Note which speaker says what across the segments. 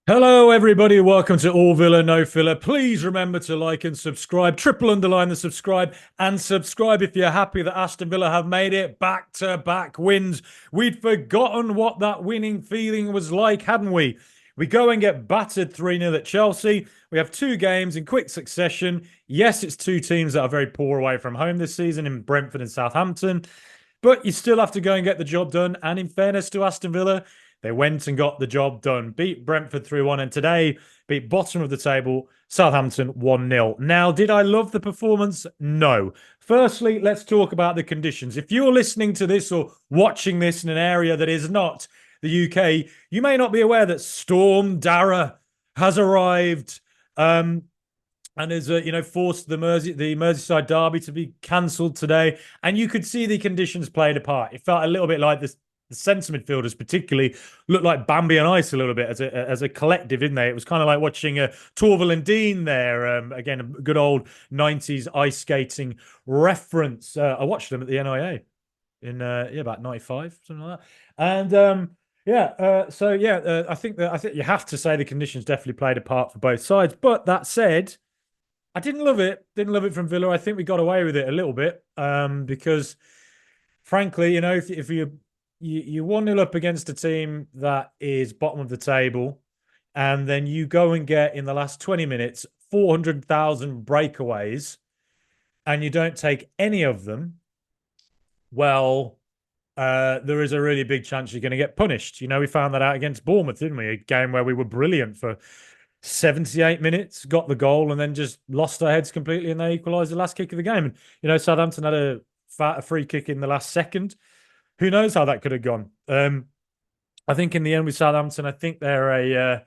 Speaker 1: Hello, everybody. Welcome to All Villa, No Filler. Please remember to like and subscribe. Triple underline the subscribe and subscribe if you're happy that Aston Villa have made it back-to-back wins. We'd forgotten what that winning feeling was like, hadn't we? We go and get battered 3-0 at Chelsea. We have two games in quick succession. Yes, it's two teams that are very poor away from home this season in Brentford and Southampton. But you still have to go and get the job done. And in fairness to Aston Villa, they went and got the job done. Beat Brentford 3-1 and today beat bottom of the table Southampton 1-0. Now, did I love the performance? No. Firstly, let's talk about the conditions. If you're listening to this or watching this in an area that is not the UK, you may not be aware that Storm Dara has arrived. And has forced the Merseyside derby to be cancelled today, and you could see the conditions played a part. It felt a little bit like this. The centre midfielders particularly looked like Bambi and Ice a little bit as a collective, didn't they? It was kind of like watching Torval and Dean there. Again, a good old 90s ice skating reference. I watched them at the NIA in about 95, something like that. And I think you have to say the conditions definitely played a part for both sides. But that said, I didn't love it. Didn't love it from Villa. I think we got away with it a little bit because, frankly, if you 1-0 up against a team that is bottom of the table, and then you go and get in the last 20 minutes 400,000 breakaways, and you don't take any of them, well, there is a really big chance you're going to get punished. We found that out against Bournemouth, didn't we? A game where we were brilliant for 78 minutes, got the goal, and then just lost our heads completely, and they equalised the last kick of the game. And Southampton had a free kick in the last second. Who knows how that could have gone? I think in the end with Southampton, I think they're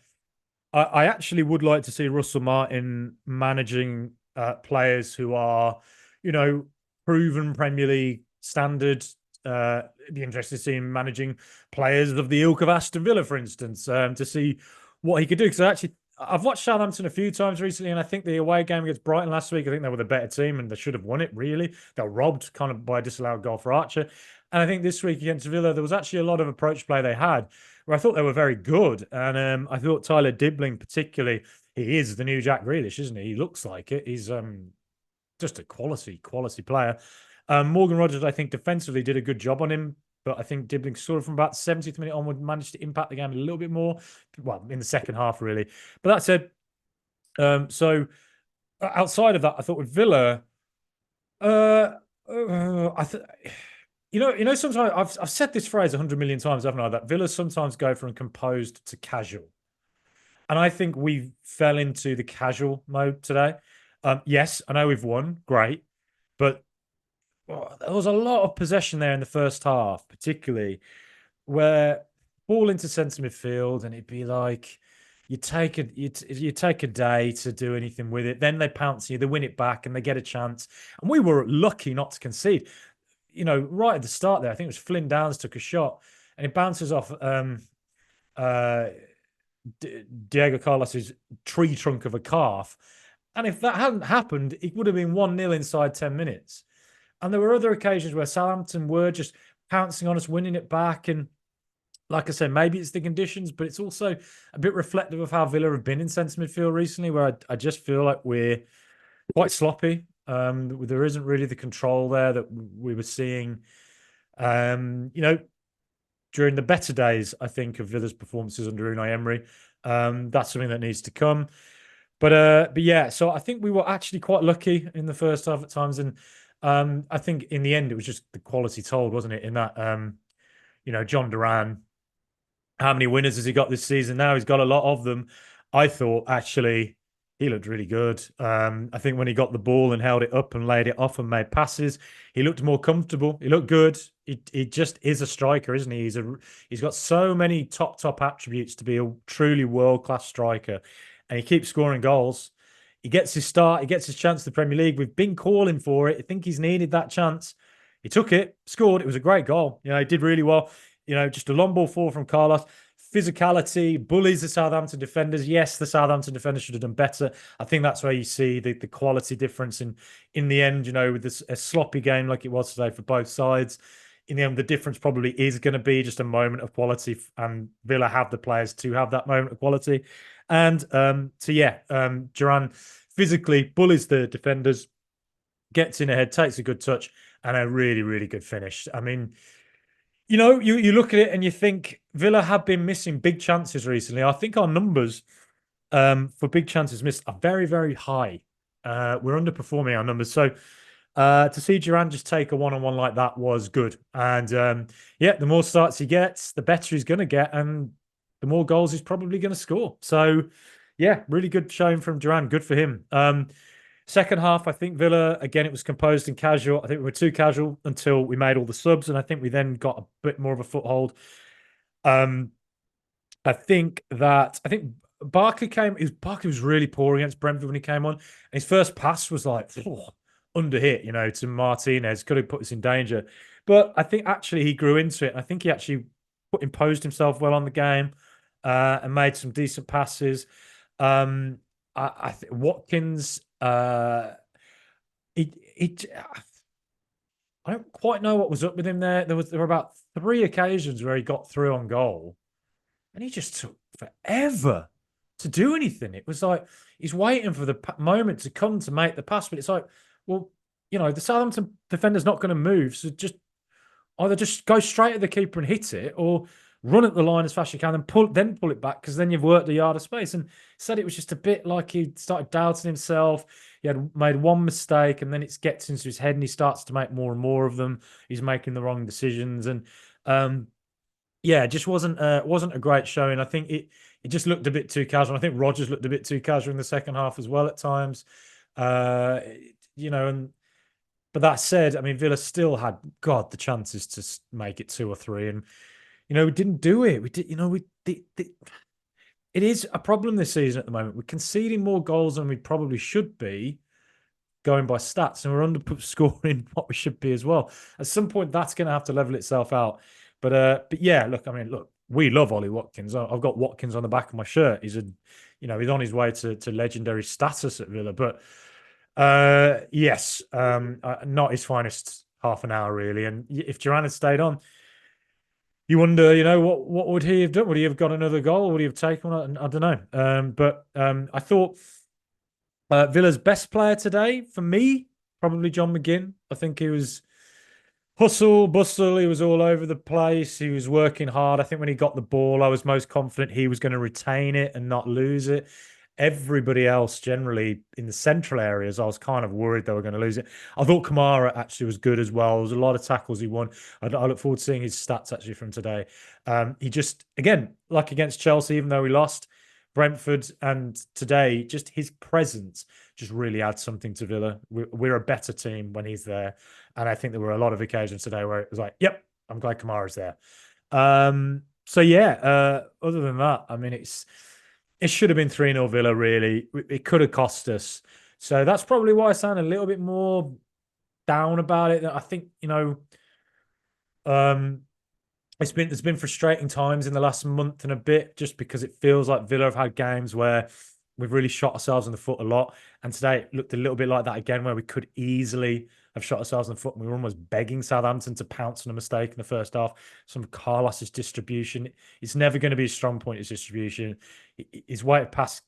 Speaker 1: I actually would like to see Russell Martin managing players who are, proven Premier League standard. It'd be interesting to see him managing players of the ilk of Aston Villa, for instance, to see what he could do. Because I've watched Southampton a few times recently, and I think the away game against Brighton last week, I think they were the better team and they should have won it, really. They were robbed kind of by a disallowed goal for Archer. And I think this week against Villa, there was actually a lot of approach play they had where I thought they were very good. And I thought Tyler Dibbling, particularly, he is the new Jack Grealish, isn't he? He looks like it. He's just a quality player. Morgan Rogers, I think, defensively did a good job on him. But I think Dibbling sort of from about 70th minute onward managed to impact the game a little bit more. Well, in the second half, really. But that said, so outside of that, I thought with Villa, I think sometimes I've said this phrase 100 million times, haven't I? That Villa sometimes go from composed to casual, and I think we fell into the casual mode today. Yes, I know we've won, great, but there was a lot of possession there in the first half, particularly where ball into centre midfield, and it'd be like you take a day to do anything with it. Then they pounce you, they win it back, and they get a chance. And we were lucky not to concede. Right at the start there, I think it was Flynn Downs took a shot, and it bounces off Diego Carlos's tree trunk of a calf. And if that hadn't happened, it would have been 1-0 inside 10 minutes. And there were other occasions where Southampton were just pouncing on us, winning it back. And like I said, maybe it's the conditions, but it's also a bit reflective of how Villa have been in centre midfield recently, where I just feel like we're quite sloppy. There isn't really the control there that we were seeing, during the better days, I think, of Villa's performances under Unai Emery. That's something that needs to come. But yeah, so I think we were actually quite lucky in the first half at times. And I think in the end, it was just the quality told, wasn't it? In that, Jhon Durán, how many winners has he got this season now? He's got a lot of them. I thought, actually, he looked really good. I think when he got the ball and held it up and laid it off and made passes, he looked more comfortable. He looked good. He just is a striker, isn't he? He's got so many top attributes to be a truly world-class striker. And he keeps scoring goals. He gets his start. He gets his chance to the Premier League. We've been calling for it. I think he's needed that chance. He took it, scored. It was a great goal. He did really well. Just a long ball forward from Carlos. Physicality, bullies the Southampton defenders. Yes, the Southampton defenders should have done better. I think that's where you see the quality difference in the end, with a sloppy game like it was today for both sides. in the end, the difference probably is going to be just a moment of quality, and Villa have the players to have that moment of quality. And Duran physically bullies the defenders, gets in ahead, takes a good touch, and a really, really good finish. I mean, you look at it and you think Villa have been missing big chances recently. I think our numbers for big chances missed are very, very high. We're underperforming our numbers. So to see Duran just take a one-on-one like that was good. And the more starts he gets, the better he's going to get, and the more goals he's probably going to score. So, yeah, really good showing from Duran. Good for him. Second half, I think Villa, again, it was composed and casual. I think we were too casual until we made all the subs, and I think we then got a bit more of a foothold. I think Barker Barker was really poor against Brentford when he came on. And his first pass was like under hit, to Martinez, could have put us in danger. But I think actually he grew into it. And I think he actually imposed himself well on the game and made some decent passes. I think Watkins, I don't quite know what was up with him there. There were about 3 occasions where he got through on goal, and he just took forever to do anything. It was like he's waiting for the moment to come to make the pass, but it's like, well, the Southampton defender's not going to move, so either just go straight at the keeper and hit it, or run at the line as fast as you can and pull it back, because then you've worked a yard of space. And said it was just a bit like he started doubting himself. He had made one mistake, and then it gets into his head and he starts to make more and more of them. He's making the wrong decisions. And it just wasn't a great showing. I think it just looked a bit too casual. I think Rodgers looked a bit too casual in the second half as well at times. But that said, I mean, Villa still had the chances to make it 2 or 3, and we didn't do it. We did, it is a problem this season at the moment. We're conceding more goals than we probably should be, going by stats, and we're underscoring what we should be as well. At some point, that's going to have to level itself out. But yeah, look, we love Ollie Watkins. I've got Watkins on the back of my shirt. He's he's on his way to legendary status at Villa. But yes, not his finest half an hour really. And if Duran had stayed on, you wonder, what would he have done? Would he have got another goal? Would he have taken one? I don't know. But I thought Villa's best player today, for me, probably John McGinn. I think he was hustle, bustle. He was all over the place. He was working hard. I think when he got the ball, I was most confident he was going to retain it and not lose it. Everybody else, generally in the central areas, I was kind of worried they were going to lose it. I thought Kamara actually was good as well. There was a lot of tackles he won. I look forward to seeing his stats actually from today. He just, again, like against Chelsea, even though we lost, Brentford, and today, just his presence just really adds something to Villa. We're a better team when he's there. And I think there were a lot of occasions today where it was like, yep, I'm glad Kamara's there. Other than that, I mean, it should have been 3-0 Villa, really. It could have cost us. So that's probably why I sound a little bit more down about it. I think, there's been frustrating times in the last month and a bit, just because it feels like Villa have had games where we've really shot ourselves in the foot a lot. And today it looked a little bit like that again, where we could easily have shot ourselves in the foot, and we were almost begging Southampton to pounce on a mistake in the first half. Some Carlos's distribution, it's never going to be a strong point, his distribution. His weight of pass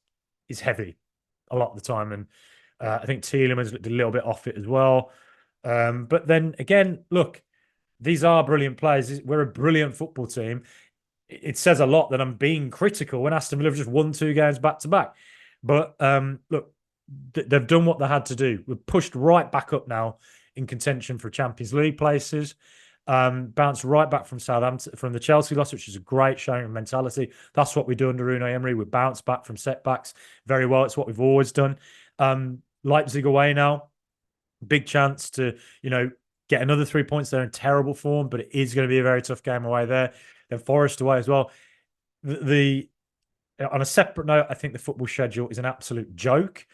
Speaker 1: is heavy a lot of the time. And I think Tielemans looked a little bit off it as well. But then again, look, these are brilliant players. We're a brilliant football team. It says a lot that I'm being critical when Aston Villa have just won 2 games back to back. But look, they've done what they had to do. We're pushed right back up now in contention for Champions League places. Bounced right back from Southampton, from the Chelsea loss, which is a great showing of mentality. That's what we do under Unai Emery. We bounce back from setbacks very well. It's what we've always done. Leipzig away now. Big chance to, get another 3 points. They're in terrible form, but it is going to be a very tough game away there. Then Forest away as well. On a separate note, I think the football schedule is an absolute joke.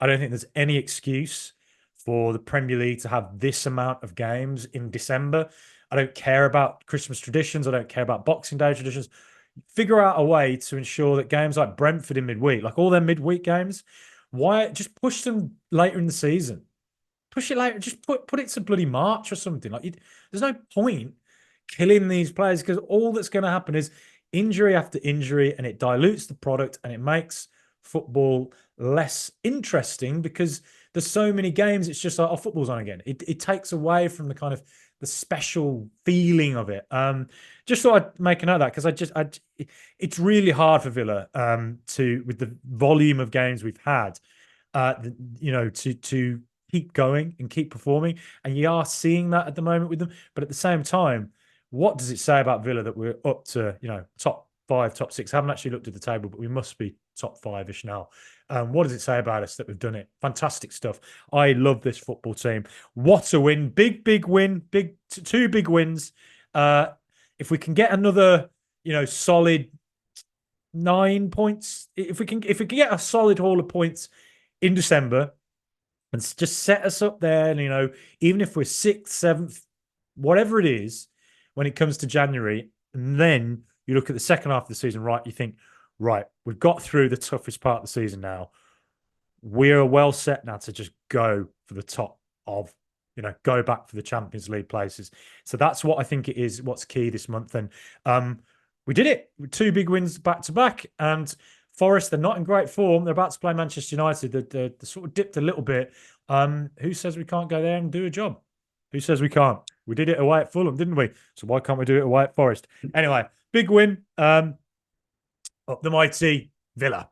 Speaker 1: I don't think there's any excuse for the Premier League to have this amount of games in December. I don't care about Christmas traditions. I don't care about Boxing Day traditions. Figure out a way to ensure that games like Brentford in midweek, like all their midweek games, why just push them later in the season? Push it later. Just put it to bloody March or something. There's no point killing these players, because all that's going to happen is injury after injury, and it dilutes the product and it makes football less interesting because there's so many games. It's just like, oh, football's on again. It takes away from the kind of the special feeling of it. Just thought I'd make a note of that, because it's really hard for Villa to, with the volume of games we've had, to keep going and keep performing. And you are seeing that at the moment with them. But at the same time, what does it say about Villa that we're up to, top 5, top 6? I haven't actually looked at the table, but we must be top 5-ish now. What does it say about us that we've done it? Fantastic stuff. I love this football team. What a win. Big win. Two big wins. If we can get another, solid 9 points, if we can get a solid haul of points in December and just set us up there, and, even if we're 6th, 7th, whatever it is, when it comes to January, and then you look at the second half of the season, right, you think, right, we've got through the toughest part of the season now. We're well set now to just go for the top of, go back for the Champions League places. So that's what I think it is, what's key this month. And we did it with 2 big wins back to back. And Forest, they're not in great form. They're about to play Manchester United. They're sort of dipped a little bit. Who says we can't go there and do a job? Who says we can't? We did it away at Fulham, didn't we? So why can't we do it away at Forest? Anyway, big win. Up the mighty Villa.